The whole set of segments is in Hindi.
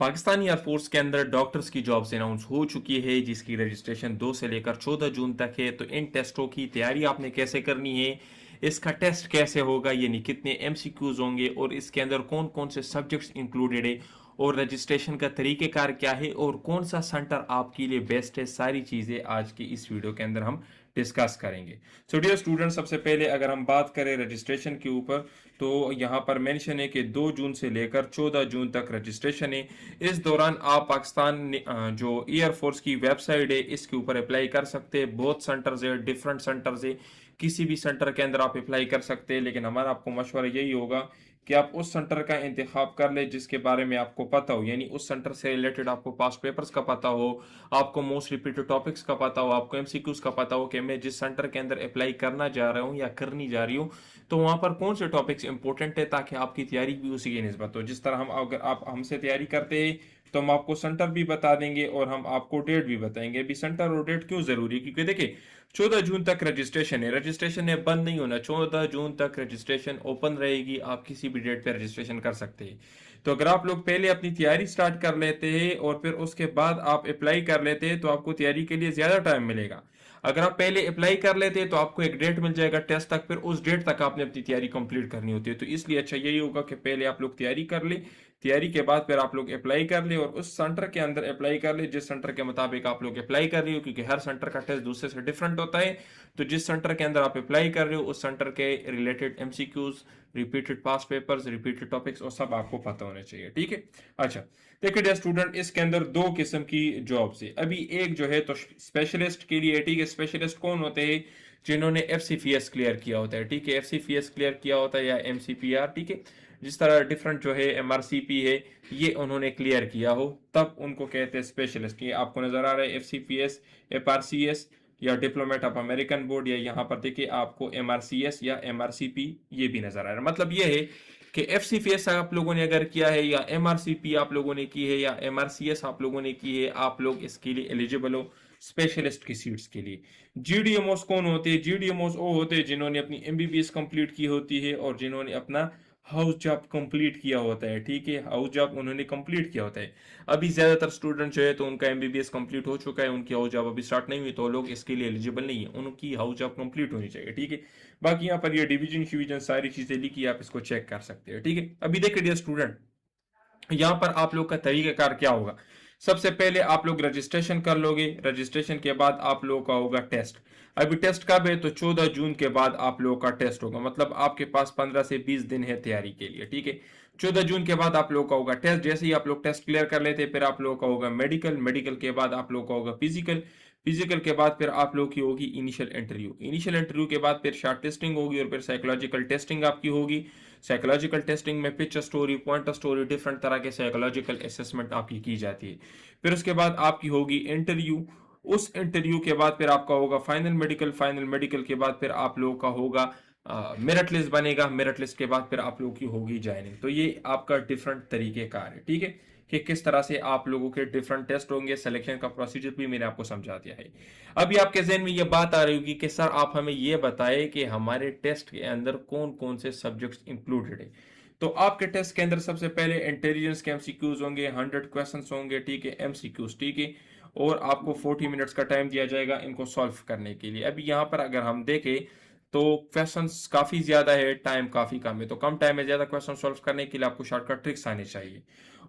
पाकिस्तानी एयरफोर्स के अंदर डॉक्टर्स की जॉब्स अनाउंस हो चुकी है जिसकी रजिस्ट्रेशन 2 से लेकर 14 जून तक है। तो इन टेस्टों की तैयारी आपने कैसे करनी है, इसका टेस्ट कैसे होगा, यानी कितने एमसीक्यूज होंगे और इसके अंदर कौन कौन से सब्जेक्ट्स इंक्लूडेड है और रजिस्ट्रेशन का तरीक़ेकार क्या है और कौन सा सेंटर आपके लिए बेस्ट है, सारी चीज़ें आज की इस वीडियो के अंदर हम डिस्कस करेंगे। सो डियर स्टूडेंट, सबसे पहले अगर हम बात करें रजिस्ट्रेशन के ऊपर, तो यहाँ पर मेंशन है कि 2 जून से लेकर 14 जून तक रजिस्ट्रेशन है। इस दौरान आप पाकिस्तान जो एयरफोर्स की वेबसाइट है इसके ऊपर अप्लाई कर सकते हैं। बहुत सेंटर्स है, डिफरेंट सेंटर्स है, किसी भी सेंटर के अंदर आप अप्लाई कर सकते हैं, लेकिन हमारा आपको मशवरा यही होगा कि आप उस सेंटर का इंतखाब कर ले जिसके बारे में आपको पता हो, यानी उस सेंटर से रिलेटेड आपको पास्ट पेपर्स का पता हो, आपको मोस्ट रिपीटेड टॉपिक्स का पता हो, आपको एमसीक्यूज का पता हो कि मैं जिस सेंटर के अंदर अप्लाई करना जा रहा हूँ या करनी जा रही हूँ तो वहाँ पर कौन से टॉपिक्स इंपॉर्टेंट है, ताकि आपकी तैयारी भी उसी की निस्बत हो। जिस तरह हम, अगर आप हमसे तैयारी करते हैं तो हम आपको सेंटर भी बता देंगे और हम आपको डेट भी बताएंगे। अभी सेंटर और डेट क्यों जरूरी है, क्योंकि देखिए 14 जून तक रजिस्ट्रेशन है, रजिस्ट्रेशन है बंद नहीं होना, 14 जून तक रजिस्ट्रेशन ओपन रहेगी, आप किसी भी डेट पर रजिस्ट्रेशन कर सकते हैं। तो अगर आप लोग पहले अपनी तैयारी स्टार्ट कर लेते हैं और फिर उसके बाद आप अप्लाई कर लेते हैं तो आपको तैयारी के लिए ज्यादा टाइम मिलेगा। अगर आप पहले अप्लाई कर लेते हैं तो आपको एक डेट मिल जाएगा टेस्ट तक, फिर उस डेट तक आपने अपनी तैयारी कंप्लीट करनी होती है। तो इसलिए अच्छा यही होगा कि पहले आप लोग तैयारी कर ले, तैयारी के बाद फिर आप लोग अप्लाई कर ले और उस सेंटर के अंदर अप्लाई कर ले जिस सेंटर के मुताबिक आप लोग अप्लाई कर रहे हो, क्योंकि हर सेंटर का टेस्ट दूसरे से डिफरेंट होता है। तो जिस सेंटर के अंदर आप अप्लाई कर रहे हो उस सेंटर के related MCQs, repeated past papers, repeated topics और सब आपको पता होने चाहिए, ठीक है। अच्छा देखिए डियर स्टूडेंट, इसके अंदर दो किस्म की जॉब्स है। अभी एक जो है तो स्पेशलिस्ट के लिए, ठीक है। स्पेशलिस्ट कौन होते हैं, जिन्होंने एफसीपीएस क्लियर किया होता है, ठीक है, एफसीपीएस क्लियर किया होता है या एमसीपीआर, ठीक है। जिस तरह डिफरेंट जो है एमआरसीपी है, ये उन्होंने क्लियर किया हो तब उनको कहते हैं स्पेशलिस्ट। ये आपको नजर आ रहा है एफसीपीएस, एफआरसीएस या डिप्लोमेट ऑफ अमेरिकन बोर्ड, या यहाँ पर देखिए आपको एमआरसीएस या एमआरसीपी ये भी नजर आ रहा है। मतलब ये है कि एफसीपीएस आप लोगों ने अगर किया है या एमआरसीपी आप लोगों ने की है या एमआरसीएस आप लोगों ने की है, आप लोग इसके लिए एलिजिबल हो स्पेशलिस्ट की सीट्स के लिए। जीडीएमओस कौन होते हैं, जीडीएमओस वो होते हैं जिन्होंने अपनी एमबीबीएस कंप्लीट की होती है और जिन्होंने अपना हाउस जॉब कंप्लीट किया होता है, ठीक है, हाउस जॉब उन्होंने कंप्लीट किया होता है। अभी ज्यादातर स्टूडेंट जो है तो उनका एमबीबीएस कंप्लीट हो चुका है, उनकी हाउस जॉब अभी स्टार्ट नहीं हुई, तो लोग इसके लिए एलिजिबल नहीं है, उनकी हाउस जॉब कंप्लीट होनी चाहिए, ठीक है। बाकी यहाँ पर ये डिवीजन सारी चीजें लिखी, आप इसको चेक कर सकते हैं, ठीक है। अभी देखिए डियर स्टूडेंट, यहां पर आप लोग का तरीकाकार क्या होगा। सबसे पहले आप लोग रजिस्ट्रेशन कर लोगे, रजिस्ट्रेशन के बाद आप लोगों का होगा टेस्ट। अभी टेस्ट कब है, तो 14 जून के बाद आप लोगों का टेस्ट होगा, मतलब आपके पास 15 से 20 दिन है तैयारी के लिए, ठीक है। 14 जून के बाद आप लोगों का होगा टेस्ट। जैसे ही आप लोग टेस्ट क्लियर कर लेते हैं फिर आप लोगों का होगा मेडिकल, मेडिकल के बाद आप लोगों का होगा फिजिकल, फिजिकल के बाद फिर आप लोग की होगी इनिशियल इंटरव्यू, इनिशियल इंटरव्यू के बाद फिर शॉर्ट टेस्टिंग होगी और फिर साइकोलॉजिकल टेस्टिंग आपकी होगी। साइकोलॉजिकल टेस्टिंग में picture story, pointer story, different तरह के साइकोलॉजिकल असेसमेंट आपकी की जाती है। फिर उसके बाद आपकी होगी इंटरव्यू, उस इंटरव्यू के बाद फिर आपका होगा फाइनल मेडिकल, फाइनल मेडिकल के बाद फिर आप लोगों का होगा मेरिट लिस्ट बनेगा, मेरिट लिस्ट के बाद फिर आप लोगों की होगी ज्वाइनिंग। तो ये आपका डिफरेंट तरीके का है, ठीक है, कि किस तरह से आप लोगों के डिफरेंट टेस्ट होंगे। सिलेक्शन का प्रोसीजर भी मैंने आपको समझा दिया है। अभी आपके जहन में ये बात आ रही होगी कि सर आप हमें ये बताएं कि हमारे टेस्ट के अंदर कौन कौन से सब्जेक्ट्स इंक्लूडेड है। तो आपके टेस्ट के अंदर सबसे पहले इंटेलिजेंस के एमसीक्यूज होंगे, 100 क्वेश्चंस होंगे, ठीक है, एमसीक्यूज, ठीक है। और आपको 40 मिनट्स का टाइम दिया जाएगा इनको सॉल्व करने के लिए। अभी यहाँ पर अगर हम देखें तो क्वेश्चंस काफी ज्यादा है, टाइम काफी कम है, तो कम टाइम में ज्यादा क्वेश्चन सॉल्व करने के लिए आपको शॉर्टकट ट्रिक्स आने चाहिए।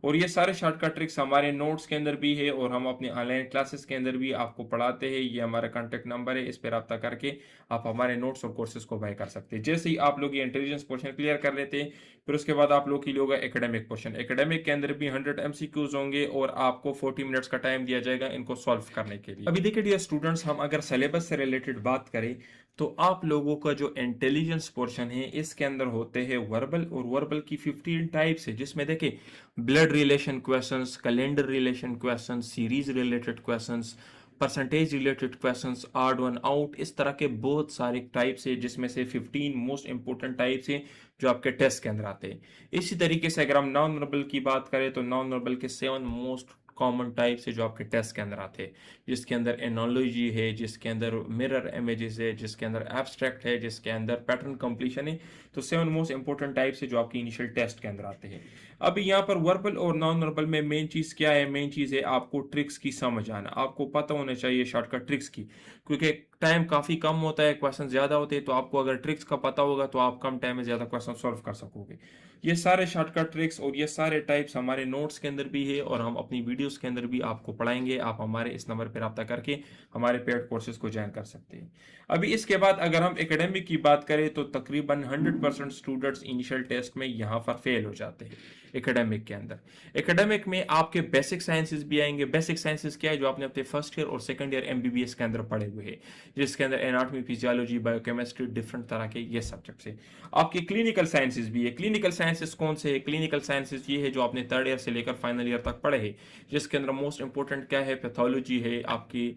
और ये सारे शॉर्टकट ट्रिक्स हमारे नोट्स के अंदर भी है और हम अपने ऑनलाइन क्लासेस के अंदर भी आपको पढ़ाते हैं। ये हमारा कॉन्टेक्ट नंबर है, इस पर रब्ता करके आप हमारे नोट्स और कोर्सेज को बाय कर सकते हैं। जैसे ही आप लोग ये इंटेलिजेंस पोर्शन क्लियर कर लेते हैं फिर उसके बाद आप लोग के लिए होगा एकेडमिक पोर्शन। एकेडमिक के अंदर भी 100 एमसीक्यूज होंगे और आपको 40 मिनट्स का टाइम दिया जाएगा इनको सॉल्व करने के लिए। अभी देखिए डियर स्टूडेंट्स, हम अगर सिलेबस से रिलेटेड बात करें तो आप लोगों का जो इंटेलिजेंस पोर्शन है इसके अंदर होते हैं वर्बल, और वर्बल की 15 टाइप्स है, जिसमें देखिए blood relation questions, calendar relation questions, series related questions, percentage related questions, odd one out, इस तरह के बहुत सारे टाइप्स है, जिसमें से 15 मोस्ट इंपोर्टेंट टाइप्स हैं जो आपके टेस्ट के अंदर आते हैं। इसी तरीके से अगर हम नॉन वर्बल की बात करें तो नॉन वर्बल के 7 मोस्ट कॉमन टाइप से जो आपके टेस्ट के अंदर आते हैं, जिसके अंदर एनोलॉजी है, जिसके अंदर मिरर इमेजेस है, जिसके अंदर एब्स्ट्रैक्ट है, जिसके अंदर पैटर्न कंप्लीशन है। तो 7 मोस्ट इंपॉर्टेंट टाइप से जो आपकी इनिशियल टेस्ट के अंदर आते हैं। अभी यहाँ पर वर्बल और नॉन वर्बल में मेन चीज़ क्या है? मेन चीज़ है आपको ट्रिक्स की समझ आना, आपको पता होना चाहिए शॉर्टकट ट्रिक्स की, क्योंकि टाइम काफ़ी कम होता है, क्वेश्चन ज़्यादा होते हैं, तो आपको अगर ट्रिक्स का पता होगा तो आप कम टाइम में ज़्यादा क्वेश्चन सॉल्व कर सकोगे। ये सारे शॉर्टकट ट्रिक्स और ये सारे टाइप्स हमारे नोट्स के अंदर भी है और हम अपनी वीडियोस के अंदर भी आपको पढ़ाएंगे। आप हमारे इस नंबर पर रब्ता करके हमारे पेड कोर्सेज को ज्वाइन कर सकते हैं। अभी इसके बाद अगर हम एकेडमिक की बात करें तो तकरीबन 100% स्टूडेंट्स इनिशियल टेस्ट में यहाँ पर फेल हो जाते हैं एकेडमिक के अंदर। एकेडमिक में आपके बेसिक साइंसेस भी आएंगे। बेसिक साइंसेस क्या है? जो आपने अपने फर्स्ट ईयर और सेकंड ईयर एमबीबीएस के अंदर पढ़े हुए हैं, जिसके अंदर एनाटॉमी, फिजियोलॉजी, बायोकेमिस्ट्री, डिफरेंट तरह के ये सब्जेक्ट्स है। आपके क्लिनिकल साइंसेस भी है। क्लिनिकल साइंसेस कौन से है? क्लिनिकल साइंसेस ये है जो आपने थर्ड ईयर से लेकर फाइनल ईयर तक पढ़े हैं, जिसके अंदर मोस्ट इंपॉर्टेंट क्या है? पैथोलॉजी है, आपकी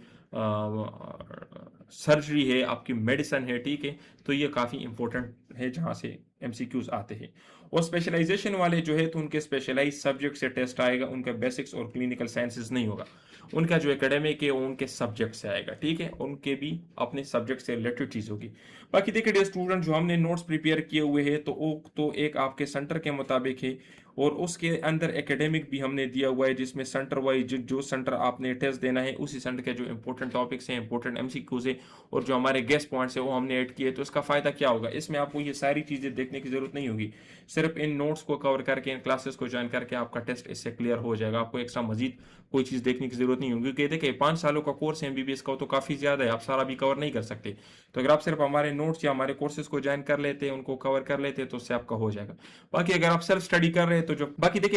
सर्जरी है, आपकी मेडिसिन है, ठीक है। तो ये काफ़ी इंपॉर्टेंट है जहाँ से एमसीक्यूज आते हैं। और स्पेशलाइजेशन वाले जो है तो उनके स्पेशलाइज सब्जेक्ट से टेस्ट आएगा, उनका बेसिक्स और क्लिनिकल साइंसेस नहीं होगा। उनका जो एकेडमिक है उनके सब्जेक्ट से आएगा, ठीक है। उनके भी अपने सब्जेक्ट से रिलेटेड चीज़ होगी। बाकी देखिए स्टूडेंट, जो हमने नोट्स प्रिपेयर किए हुए हैं तो एक आपके सेंटर के मुताबिक है और उसके अंदर एकेडमिक भी हमने दिया हुआ है, जिसमें सेंटर वाइज जो सेंटर आपने टेस्ट देना है उसी सेंटर के जो इंपॉर्टेंट टॉपिक्स हैं, इंपॉर्टेंट एमसीक्यूज है और जो हमारे गेस्ट पॉइंट्स है वो हमने ऐड किए। तो इसका फायदा क्या होगा? इसमें आपको ये सारी चीज़ें देखने की जरूरत नहीं होगी। सिर्फ इन नोट्स को कवर करके, इन क्लासेस को ज्वाइन करके आपका टेस्ट इससे क्लियर हो जाएगा। आपको एक्स्ट्रा मजीद कोई चीज़ देखने की जरूरत नहीं होगी, क्योंकि देखिए 5 सालों का कोर्स है एमबीबीएस का, तो काफ़ी ज़्यादा है, आप सारा भी कवर नहीं कर सकते। तो अगर आप सिर्फ हमारे नोट्स या हमारे कोर्सेज को ज्वाइन कर लेते हैं, उनको कवर कर लेते हैं, तो उससे आपका हो जाएगा। बाकी अगर आप सेल्फ स्टडी कर रहे हैं तो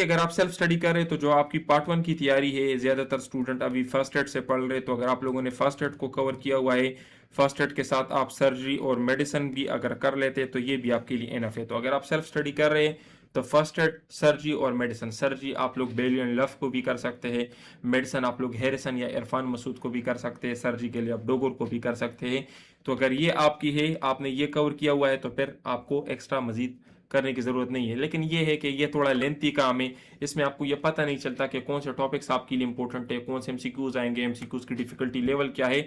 अगर आप सेल्फ स्टडी कर रहे हैं तो जो आपकी पार्ट 1 की तैयारी है, ज़्यादातर स्टूडेंट अभी फर्स्ट एड से पढ़ रहे हैं, तो अगर आप लोगों ने फर्स्ट एड को कवर किया हुआ है, फर्स्ट एड के साथ आप सर्जरी और मेडिसिन भी अगर कर लेते हैं तो ये भी आपके लिए इनफ है। तो अगर आप सेल्फ स्टडी कर रहे हैं तो फर्स्ट एड, सर्जरी और मेडिसिन, सर्जरी आप लोग बेली एंड लफ को भी कर सकते हैं, मेडिसिन आप लोग हैरिसन या इरफान मसूद को भी कर सकते हैं, सर्जरी के लिए आप डोगोर को भी कर सकते हैं। तो अगर ये आपकी है, आपने ये कवर किया हुआ है, तो फिर आपको एक्स्ट्रा मजीद करने की ज़रूरत नहीं है। लेकिन ये है कि ये थोड़ा लेंथी काम है, इसमें आपको ये पता नहीं चलता कि कौन से टॉपिक्स आपके लिए इंपॉर्टेंट है, कौन से एमसीक्यूज आएंगे, एमसीक्यूज की डिफिकल्टी लेवल क्या है।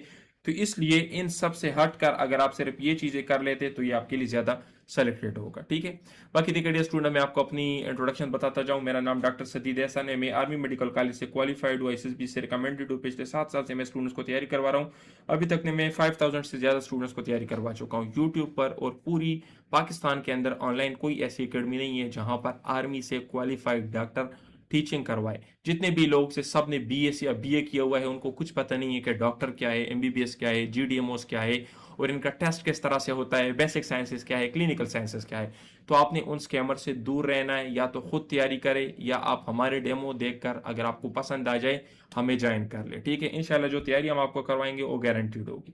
तो इसलिए इन सब से हटकर अगर आप सिर्फ ये चीज़ें कर लेते तो ये आपके लिए ज़्यादा सेलेक्टेड होगा, ठीक है। बाकी देखिए डियर स्टूडेंट, मैं आपको अपनी इंट्रोडक्शन बताता जाऊं। मेरा नाम डॉक्टर सदीद एहसान है, मैं आर्मी मेडिकल कॉलेज से क्वालिफाइड हुआ, एसएसबी से रिकमेंडेड हूँ। पिछले 7 साल से मैं स्टूडेंट्स को तैयारी करवा रहा हूँ। अभी तक ने मैं 5000 से ज़्यादा स्टूडेंट्स को तैयारी करवा चुका हूँ यूट्यूब पर, और पूरी पाकिस्तान के अंदर ऑनलाइन कोई ऐसी अकेडमी नहीं है जहाँ पर आर्मी से क्वालिफाइड डॉक्टर टीचिंग करवाए। जितने भी लोग से सब ने बीएस या बीए किया हुआ है, उनको कुछ पता नहीं है कि डॉक्टर क्या है, एमबीबीएस क्या है, जीडीएमओस क्या है और इनका टेस्ट किस तरह से होता है, बेसिक साइंसेस क्या है, क्लिनिकल साइंसेस क्या है। तो आपने उन स्कैमर से दूर रहना है, या तो खुद तैयारी करें या आप हमारे डेमो देखकर अगर आपको पसंद आ जाए हमें ज्वाइन कर ले, ठीक है। इंशाल्लाह जो तैयारी हम आपको करवाएंगे वो गारंटीड होगी।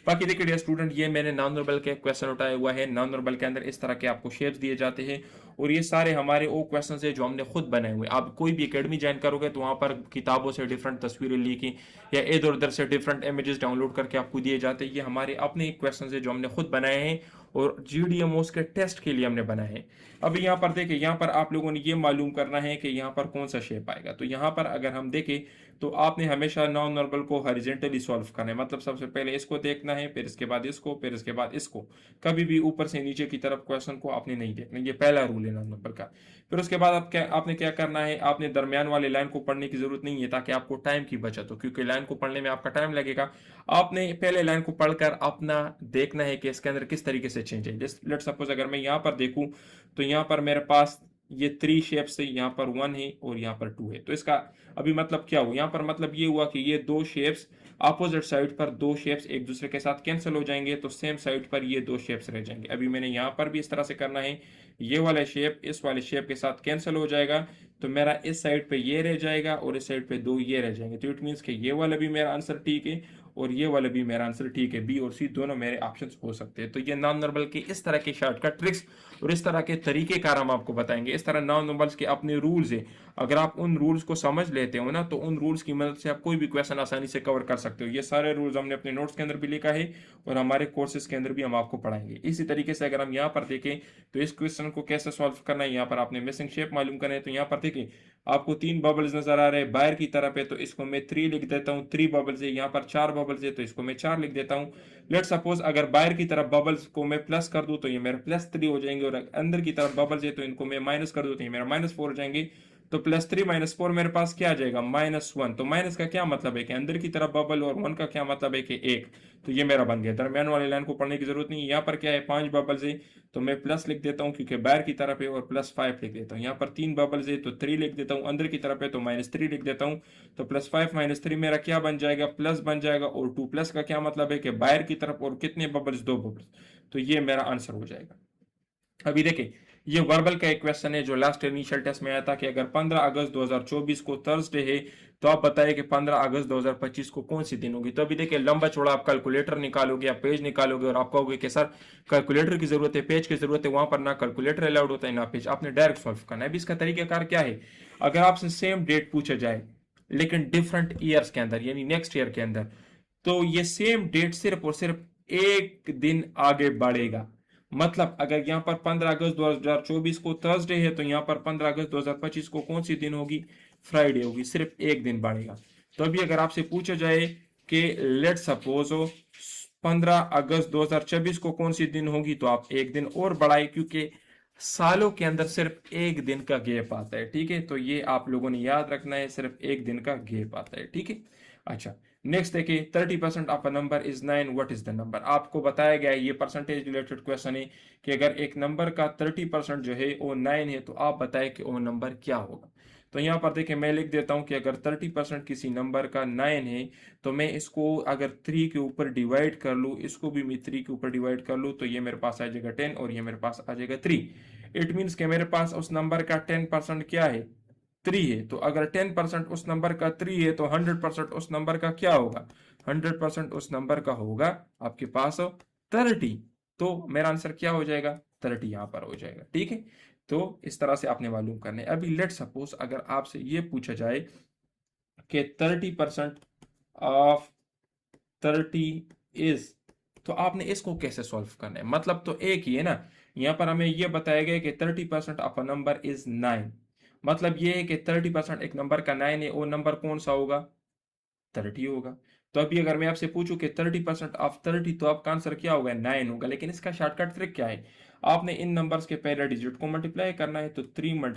बाकी देखिए डियर स्टूडेंट, ये मैंने नॉन वर्बल के क्वेश्चन उठाया हुआ है। नॉन वर्बल के अंदर इस तरह के आपको शेप्स दिए जाते हैं और ये सारे हमारे वो क्वेश्चन है जो हमने खुद बनाए हुए। आप कोई भी एकेडमी ज्वाइन करोगे तो वहाँ पर किताबों से डिफरेंट तस्वीरें लिखी या इधर उधर से डिफरेंट इमेजेस डाउनलोड करके आपको दिए जाते हैं। ये हमारे अपने क्वेश्चन है जो हमने खुद बनाए हैं और जीडीएमओस के टेस्ट के लिए हमने बनाए हैं। अभी यहाँ पर देखिए, यहाँ पर आप लोगों ने ये मालूम करना है कि यहाँ पर कौन सा शेप आएगा। तो यहाँ पर अगर हम देखें तो आपने हमेशा नॉन नॉर्मल को हॉरिजॉन्टली सॉल्व करना है, मतलब सबसे पहले इसको देखना है, फिर इसके बाद इसको, फिर इसके बाद इसको। कभी भी ऊपर से नीचे की तरफ क्वेश्चन को आपने नहीं देखना, ये पहला रूल है नॉन नॉर्मल का। फिर उसके बाद आपने क्या करना है, आपने दरमियान वाले लाइन को पढ़ने की जरूरत नहीं है ताकि आपको टाइम की बचत हो, क्योंकि लाइन को पढ़ने में आपका टाइम लगेगा। आपने पहले लाइन को पढ़कर अपना देखना है कि इसके अंदर किस तरीके से चेंज है। जस्ट लेट सपोज अगर मैं यहाँ पर देखूं तो यहाँ पर मेरे पास ये 3 शेप्स है, यहाँ पर 1 है और यहाँ पर 2 है। तो इसका अभी मतलब क्या हुआ, यहाँ पर मतलब ये हुआ कि ये 2 शेप्स अपोजिट साइड पर 2 शेप्स एक दूसरे के साथ कैंसिल हो जाएंगे, तो सेम साइड पर ये 2 शेप्स रह जाएंगे। अभी मैंने यहाँ पर भी इस तरह से करना है, ये वाला शेप इस वाले शेप के साथ कैंसिल हो जाएगा, तो मेरा इस साइड पे ये रह जाएगा और इस साइड पे 2 ये रह जाएंगे। तो इट मीन्स कि ये वाला भी मेरा आंसर ठीक है और ये वाला भी मेरा आंसर ठीक है। बी और सी दोनों मेरे ऑप्शंस हो सकते हैं। तो ये नॉन नॉर्मल के इस तरह के शॉर्टकट ट्रिक्स और इस तरह के तरीके कार हम आपको बताएंगे। इस तरह नॉन नॉर्मल्स के अपने रूल्स हैं, अगर आप उन रूल्स को समझ लेते हो ना तो उन रूल्स की मदद से आप कोई भी क्वेश्चन आसानी से कवर कर सकते हो। ये सारे रूल्स हमने अपने नोट्स के अंदर भी लिखा है और हमारे कोर्सेज के अंदर भी हम आपको पढ़ाएंगे। इसी तरीके से अगर हम यहाँ पर देखें तो इस क्वेश्चन को कैसे सॉल्व करना है, यहाँ पर आपने मिसिंग शेप मालूम करना है। तो यहाँ पर देखें आपको 3 बबल्स नजर आ रहे हैं बाहर की तरफ है, तो इसको मैं 3 लिख देता हूँ। 3 बबल्स है, यहाँ पर 4 बबल्स है, तो इसको मैं 4 लिख देता हूँ। लेट सपोज अगर बाहर की तरफ बबल्स को मैं प्लस कर दूं तो ये मेरा +3 हो जाएंगे, और अंदर की तरफ बबल्स है तो इनको मैं माइनस कर दूं तो ये मेरा -4 हो जाएंगे। तो +3 -4 मेरे पास क्या आ जाएगा, -1। तो माइनस का क्या मतलब है कि अंदर की तरफ बबल, और 1 का क्या मतलब है कि 1। तो ये मेरा बन गया। दरमियान वाली लाइन को पढ़ने की जरूरत नहीं। यहाँ पर क्या है, 5 बबल्स है, तो मैं प्लस लिख देता हूँ क्योंकि बाहर की तरफ है, और +5 लिख देता हूँ। यहाँ पर 3 बबल्स है तो 3 लिख देता हूँ, अंदर की तरफ है तो -3 लिख देता हूँ। तो +5 - 3 मेरा क्या बन जाएगा, प्लस बन जाएगा। और 2 प्लस का क्या मतलब है कि बाहर की तरफ और कितने बबल्स, 2 बबल्स। तो ये मेरा आंसर हो जाएगा। अभी देखिए, ये वर्बल का एक क्वेश्चन है जो लास्ट इनिशियल टेस्ट में आया था कि अगर 15 अगस्त 2024 को थर्सडे है तो आप बताइए कि 15 अगस्त 2025 को कौन सी दिन होगी। तो अभी देखिए, लंबा चौड़ा आप कैलकुलेटर निकालोगे या पेज निकालोगे और आप कहोगे कि सर कैलकुलेटर की जरूरत है, पेज की जरूरत है, वहां पर ना कैलकुलेटर अलाउड होता है ना पेज, आपने डायरेक्ट सॉल्व करना है। अभी इसका तरीकाकार क्या है, अगर आपसे सेम डेट पूछा जाए लेकिन डिफरेंट ईयर्स के अंदर, यानी नेक्स्ट ईयर के अंदर, तो ये सेम डेट सिर्फ और सिर्फ एक दिन आगे बढ़ेगा। मतलब अगर यहाँ पर 15 अगस्त 2024 को थर्सडे है तो यहाँ पर 15 अगस्त 2025 को कौन सी दिन होगी, फ्राइडे होगी, सिर्फ एक दिन बढ़ेगा। तो अभी अगर आपसे पूछा जाए कि लेट सपोज 15 अगस्त 2024 को कौन सी दिन होगी, तो आप एक दिन और बढ़ाए, क्योंकि सालों के अंदर सिर्फ एक दिन का गैप आता है। ठीक है, तो ये आप लोगों ने याद रखना है, सिर्फ एक दिन का गैप आता है। ठीक है, अच्छा नेक्स्ट देखिए, 30% of a number is 9, what is the number. आपको बताया गया है, ये परसेंटेज रिलेटेड क्वेश्चन है कि अगर एक नंबर का 30% जो है वो 9 है तो आप बताएं कि वो नंबर क्या होगा। तो यहाँ पर देखिए, मैं लिख देता हूँ कि अगर 30% किसी नंबर का 9 है तो मैं इसको अगर 3 के ऊपर डिवाइड कर लूँ, इसको भी मैं 3 के ऊपर डिवाइड कर लूँ, तो ये मेरे पास आ जाएगा 10 और ये मेरे पास आ जाएगा 3। इट मीन्स कि मेरे पास उस नंबर का 10% क्या है, 3 है। तो अगर 10% उस नंबर का 3 है तो 100% उस नंबर का क्या होगा, 100% उस नंबर का होगा आपके पास 30। तो मेरा आंसर क्या हो जाएगा, 30 यहां पर हो जाएगा। ठीक है, तो इस तरह से आपने मालूम करना है। अभी लेट सपोज अगर आपसे ये पूछा जाए कि 30% ऑफ 30 इज, तो आपने इसको कैसे सॉल्व करना है, मतलब तो एक ही है ना। यहां पर हमें यह बताया गया कि 30% ऑफ अ नंबर इज 9, मतलब ये है कि 30% एक नंबर का 9 है, वो नंबर कौन सा होगा, 30 होगा। तो अभी अगर मैं आपसे पूछूं कि 30% ऑफ 30, तो आपका आंसर क्या होगा, 9 होगा। लेकिन इसका शॉर्टकट ट्रिक क्या है, आपने इन नंबर्स के पहले डिजिट को मल्टीप्लाई करना है, तो 3 ×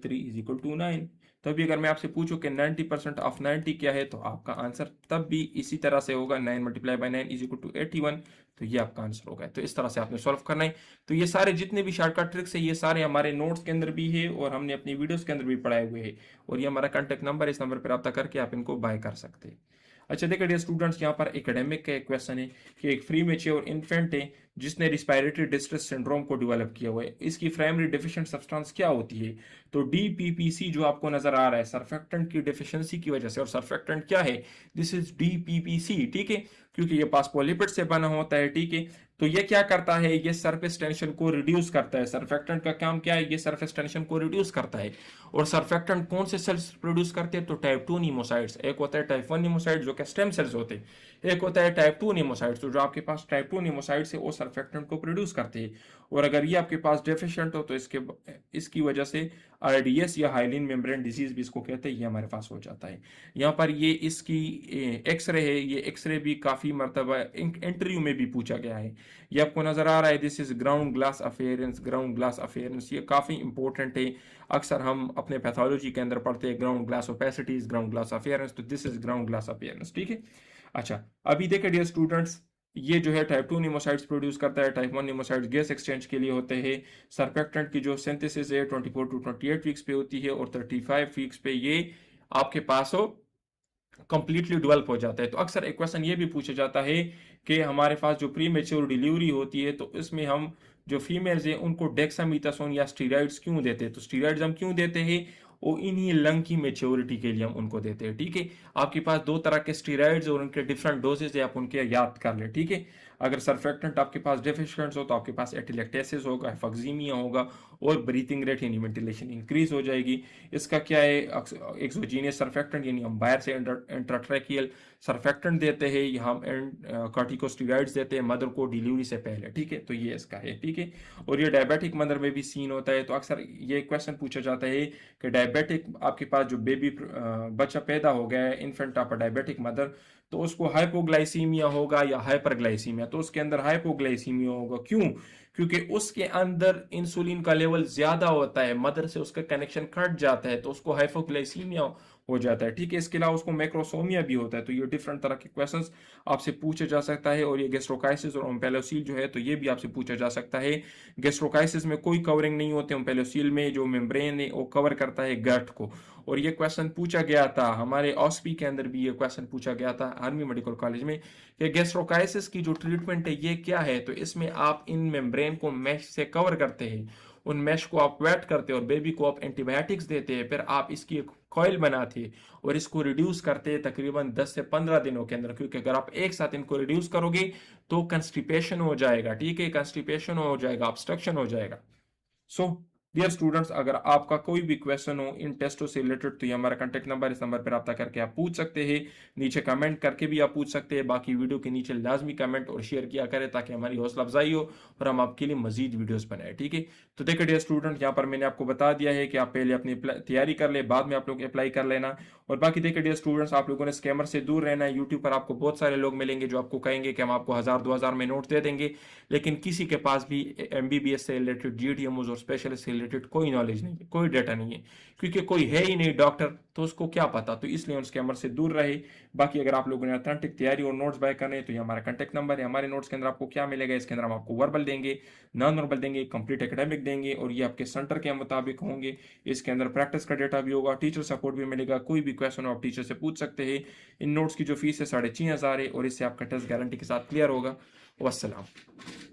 3 = 9। तो अभी अगर मैं आपसे पूछूं कि 90% ऑफ 90 क्या है, तो आपका आंसर तब भी इसी तरह से होगा, 9 × 9 = 81। तो ये आपका आंसर होगा। तो इस तरह से आपने सॉल्व करना है। तो ये सारे जितने भी शॉर्टकट ट्रिक्स है, ये सारे हमारे नोट्स के अंदर भी है और हमने अपनी वीडियोस के अंदर भी पढ़ाए हुए हैं। और ये हमारा कॉन्टैक्ट नंबर है, इस नंबर पर रब्ता करके आप इनको बाय कर सकते हैं। अच्छा देखिए डियर स्टूडेंट्स, यहाँ पर एकेडमिक का एक क्वेश्चन है कि एक फ्री मेच्योर इन्फेंट है जिसने रिस्पायरेटरी डिस्ट्रेस सिंड्रोम को डेवलप किया हुआ है, इसकी प्राइमरी डेफिशिएंट सब्सटेंस क्या होती है। तो डीपीपीसी जो आपको नजर आ रहा है सर्फेक्टेंट की डेफिशिएंसी की वजह से, और सर्फेक्टेंट क्या है, दिस इज डीपीपीसी। ठीक है, क्योंकि ये फास्फोलिपिड से बना होता है। ठीक है, तो ये क्या करता है, ये सरफेस टेंशन को रिड्यूस करता है। सर्फेक्टेंट का काम क्या है, ये सरफेस टेंशन को रिड्यूस करता है। और सर्फेक्टेंट कौन से सेल्स प्रोड्यूस करते हैं, तो टाइप 2 नीमोसाइट्स। एक होता है टाइप 1 नीमोसाइट जो कि स्टेम सेल्स होते हैं, एक होता है टाइप 2 नीमोसाइट्स। तो जो आपके पास टाइप 2 नीमोसाइट्स है वो सर्फेक्टेंट को प्रोड्यूस करते हैं। और अगर ये आपके पास डेफिशिएंट हो तो इसकी वजह से आरडीएस या हाइलिन मेम्ब्रेन डिजीज भी इसको कहते हैं, ये हमारे पास हो जाता है। यहाँ पर ये इसकी एक्सरे है, ये एक्सरे भी काफ़ी मरतबा इंटरव्यू में भी पूछा गया है। ये आपको नजर आ रहा है, this is ground glass appearance. Ground glass appearance ये काफ़ी इंपॉर्टेंट है, अक्सर हम अपने पैथोलॉजी के अंदर पढ़ते हैं ground glass opacities, ground glass अफेयरेंस। तो दिस इज ग्राउंड ग्लास अफेयरेंस। ठीक है, अच्छा अभी देखें डियर स्टूडेंट्स, ये जो है टाइप 2 निमोसाइट्स प्रोड्यूस करता है, टाइप 1 निमोसाइट्स गैस एक्सचेंज के लिए होते हैं। सर्फेक्टेंट की जो सिंथेसिस है 24 to 28 वीक्स पे होती है, और 35 वीक्स पे ये आपके पास हो कंप्लीटली डेवलप हो जाता है। तो अक्सर एक क्वेश्चन ये भी पूछा जाता है कि हमारे पास जो प्री मेच्योर डिलीवरी होती है तो इसमें हम जो फीमेल्स हैं उनको डेक्सामीथासोन या स्टीरॉइड्स क्यों देते हैं। तो स्टीरॉइड्स हम क्यों देते हैं, वो इन्हीं लंग की मेच्योरिटी के लिए हम उनको देते हैं। ठीक है, आपके पास 2 तरह के स्टीरॉइड्स और उनके डिफरेंट डोजेज है, आप उनके याद कर ले। ठीक है, अगर सरफेक्टेंट आपके पास डेफिशिएंट हो तो आपके पास एटिलेक्टेसिस होगा, हिपोक्सीमिया होगा और ब्रीथिंग रेट यानी वेंटिलेशन इंक्रीज हो जाएगी। इसका क्या है, एक्सोजीनियस सरफेक्टेंट यानी हम बाहर से इंट्राट्रैकियल सरफेक्टेंट देते हैं या हम कॉर्टिकोस्टेरॉइड्स देते हैं मदर को डिलीवरी से पहले, ठीक है। तो ये इसका है, ठीक है। और ये डायबिटिक मदर में भी सीन होता है। तो अक्सर ये क्वेश्चन पूछा जाता है कि डायबिटिक आपके पास जो बेबी बच्चा पैदा हो गया है, इन्फेंट ऑफ डायबिटिक मदर, तो उसको हाइपोग्लाइसीमिया होगा या हाइपरग्लाइसीमिया। तो उसके अंदर हाइपोग्लाइसीमिया होगा, क्यों? क्योंकि उसके अंदर इंसुलिन का लेवल ज्यादा होता है, मदर से उसका कनेक्शन कट जाता है, तो उसको हाइपोग्लाइसीमिया हो जाता है, ठीक है। इसके अलावा उसको मैक्रोसोमिया भी होता है। तो ये डिफरेंट तरह के क्वेश्चंस आपसे पूछे जा सकता है। और ये गैस्ट्रोकाइसिस और ओम्पेलोसील जो है, तो ये भी आपसे पूछा जा सकता है। गैस्ट्रोकाइसिस में कोई कवरिंग नहीं होती, ओम्पेलोसील में जो मेम्ब्रेन है वो कवर करता है गट को। और ये क्वेश्चन पूछा गया था हमारे ऑस्पी के अंदर भी, ये क्वेश्चन पूछा गया था आर्मी मेडिकल कॉलेज में कि गैस्ट्रोकाइसिस की जो ट्रीटमेंट है ये क्या है। तो इसमें आप इन मेम्ब्रेन को मैश से कवर करते हैं, उन मैश को आप वेट करते हैं और बेबी को आप एंटीबायोटिक्स देते हैं, फिर आप इसकी एक कॉइल बनाते हैं और इसको रिड्यूस करते हैं तकरीबन 10 से 15 दिनों के अंदर। क्योंकि अगर आप एक साथ इनको रिड्यूस करोगे तो कंस्टिपेशन हो जाएगा, ठीक है, कंस्टिपेशन हो जाएगा, ऑब्स्ट्रक्शन हो जाएगा। सो डियर स्टूडेंट्स, अगर आपका कोई भी क्वेश्चन हो इन टेस्टों से रिलेटेड तो ये हमारा कांटेक्ट नंबर, इस नंबर पर रब्ता करके आप पूछ सकते हैं। नीचे कमेंट करके भी आप पूछ सकते हैं। बाकी वीडियो के नीचे लाजमी कमेंट और शेयर किया करें ताकि हमारी हौसला अफजाई हो और हम आपके लिए मजीद वीडियोस बनाए, ठीक है। तो देखिए डियर स्टूडेंट, यहाँ पर मैंने आपको बता दिया है कि आप पहले अपनी तैयारी कर ले, बाद में आप लोग अप्लाई कर लेना। और बाकी देखिए डियर स्टूडेंट्स, आप लोगों ने स्कैमर से दूर रहना है। यूट्यूब पर आपको बहुत सारे लोग मिलेंगे जो आपको कहेंगे कि हम आपको 1000-2000 में नोट दे देंगे, लेकिन किसी के पास भी एमबीबीएस से रिलेटेड, जीडीएमओ और स्पेशलिस्ट से रिलेटेड कोई नॉलेज नहीं है, कोई डाटा नहीं है, क्योंकि कोई है ही नहीं डॉक्टर, तो उसको क्या पता। तो इसलिए उन स्कैमर से दूर रहे। बाकी अगर आप लोगों ने ऑथेंटिक तैयारी और नोट्स बाय करने हैं तो ये हमारा कांटेक्ट नंबर है। हमारे नोट्स के अंदर आपको क्या मिलेगा, इसके अंदर हम आपको वर्बल देंगे, नॉन वर्बल देंगे, कंप्लीट एकेडमिक देंगे और ये आपके सेंटर के मुताबिक होंगे। इसके अंदर प्रैक्टिस का डेटा भी होगा, टीचर सपोर्ट भी मिलेगा। कोई भी क्वेश्चन हो आप टीचर से पूछ सकते हैं। इन नोट्स की जो फीस है 6500 है और इससे आपका टेस्ट गारंटी के साथ क्लियर होगा। वस्सलाम।